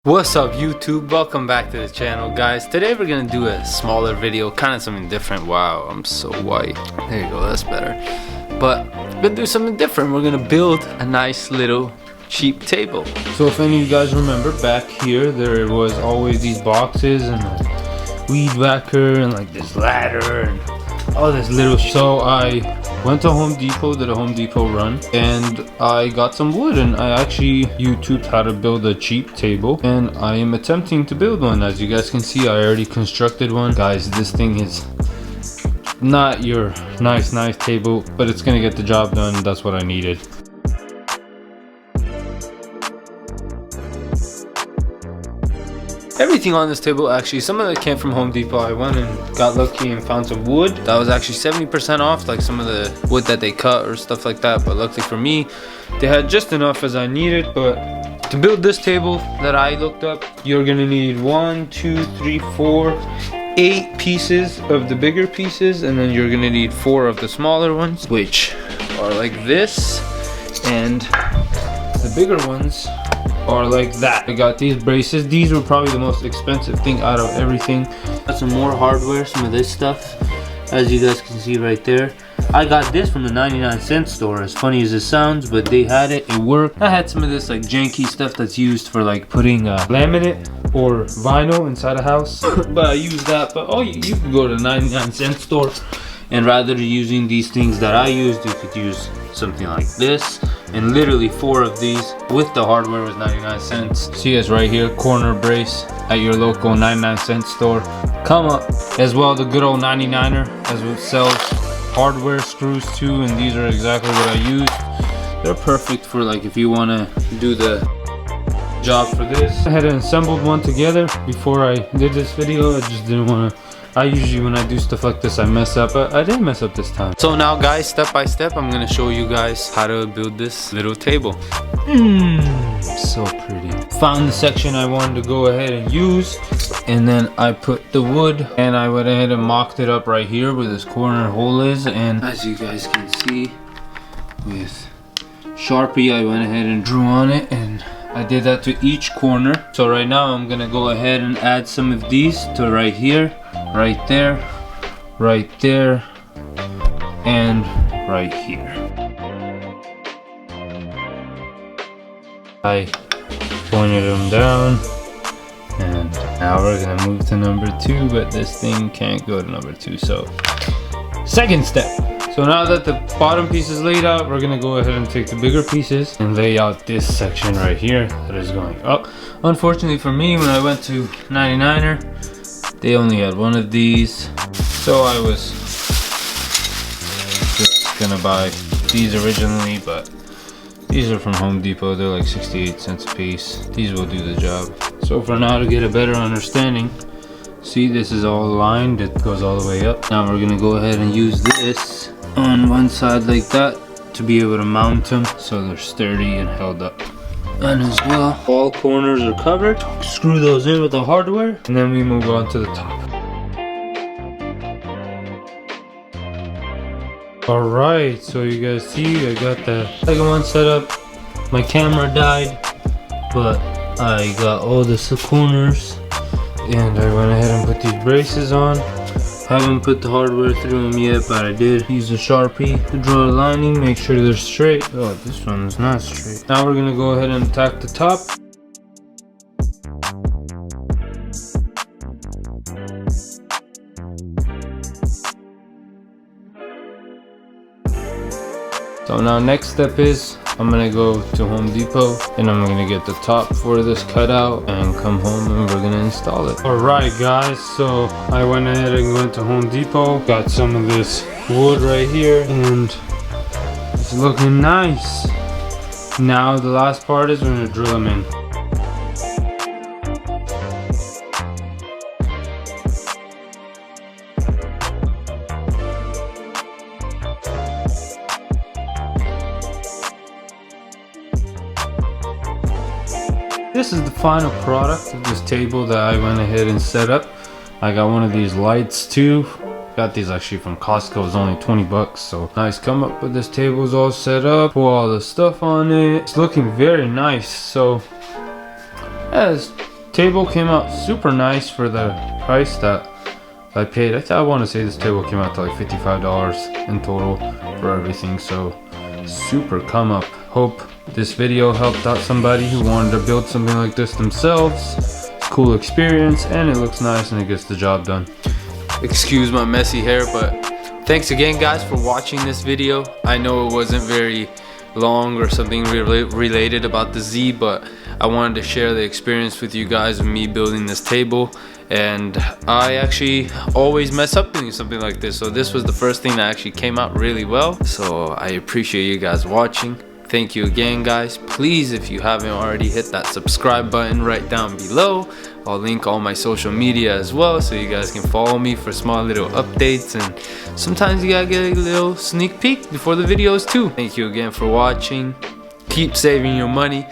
What's up YouTube? Welcome back to the channel, guys. Today we're gonna do a smaller video, kind of something different. Wow, I'm so white. There you go, that's better. But we're gonna do something different. We're gonna build a nice little cheap table. So if any of you guys remember, back here there was always these boxes and a weed whacker and like this ladder and all this little so I went to Home Depot, did a Home Depot run, and I got some wood, and I actually YouTubed how to build a cheap table, and I am attempting to build one. As you guys can see, I already constructed one. Guys, this thing is not your nice table, but it's gonna get the job done. That's what I needed. Everything on this table, actually, some of it came from Home Depot. I went and got lucky and found some wood that was actually 70% off, like some of the wood that they cut or stuff like that. But luckily for me, they had just enough as I needed. But to build this table that I looked up, you're gonna need 8 pieces of the bigger pieces, and then you're gonna need 4 of the smaller ones, which are like this, and the bigger ones are like that. I got these braces. These were probably the most expensive thing out of everything. Got some more hardware, some of this stuff, as you guys can see right there. I got this from the 99-cent store, as funny as it sounds, but they had it, it worked. I had some of this like janky stuff that's used for like putting laminate or vinyl inside a house, but I used that. But oh, you could go to the 99-cent store, and rather than using these things that I used, you could use something like this. And literally 4 of these with the hardware was 99 cents. See us right here, corner brace at your local 99-cent store. Come up as well, the good old 99er, as it sells hardware screws too, and these are exactly what I used. They're perfect for like if you want to do the job for this. I had assembled one together before I did this video. I just didn't want to. I usually, when I do stuff like this, I mess up, but I didn't mess up this time. So now guys, step by step, I'm gonna show you guys how to build this little table. So pretty. Found the section I wanted to go ahead and use, and then I put the wood, and I went ahead and mocked it up right here where this corner hole is. And as you guys can see, with Sharpie, I went ahead and drew on it, and I did that to each corner. So right now I'm gonna go ahead and add some of these to right here, right there, and right here. I pointed them down, and now we're gonna move to number 2, but this thing can't go to number 2. So second step. So now that the bottom piece is laid out, we're gonna go ahead and take the bigger pieces and lay out this section right here that is going up. Unfortunately for me, when I went to 99er, they only had one of these. So I was just gonna buy these originally, but these are from Home Depot. They're like 68 cents a piece. These will do the job. So for now, to get a better understanding, see, this is all lined, it goes all the way up. Now we're gonna go ahead and use this on one side like that to be able to mount them so they're sturdy and held up. And as well, all corners are covered. Screw those in with the hardware, and then we move on to the top. Alright, so you guys see, I got the second one set up. My camera died, but I got all the corners, and I went ahead and put these braces on. Haven't put the hardware through them yet, but I did use a Sharpie to draw a lining, make sure they're straight. Oh, this one is not straight. Now we're gonna go ahead and tack the top. So now next step is I'm gonna go to Home Depot and I'm gonna get the top for this cut out and come home and we're gonna install it. Alright guys, so I went ahead and went to Home Depot, got some of this wood right here, and it's looking nice. Now the last part is we're gonna drill them in. This is the final product of this table that I went ahead and set up. I got one of these lights too. Got these actually from Costco. It was only 20 bucks. So nice come up with this table's all set up. Put all the stuff on it. It's looking very nice. So yeah, it's table came out super nice for the price that I paid. I want to say this table came out to like $55 in total for everything, so super come up. Hope this video helped out somebody who wanted to build something like this themselves. Cool experience, and it looks nice and it gets the job done. Excuse my messy hair, but thanks again guys for watching this video. I know it wasn't very long or something related about the Z, but I wanted to share the experience with you guys of me building this table. And I actually always mess up doing something like this, so this was the first thing that actually came out really well. So I appreciate you guys watching. Thank you again guys. Please, if you haven't already, hit that subscribe button right down below. I'll link all my social media as well, so you guys can follow me for small little updates, and sometimes you gotta get a little sneak peek before the videos too. Thank you again for watching. Keep saving your money.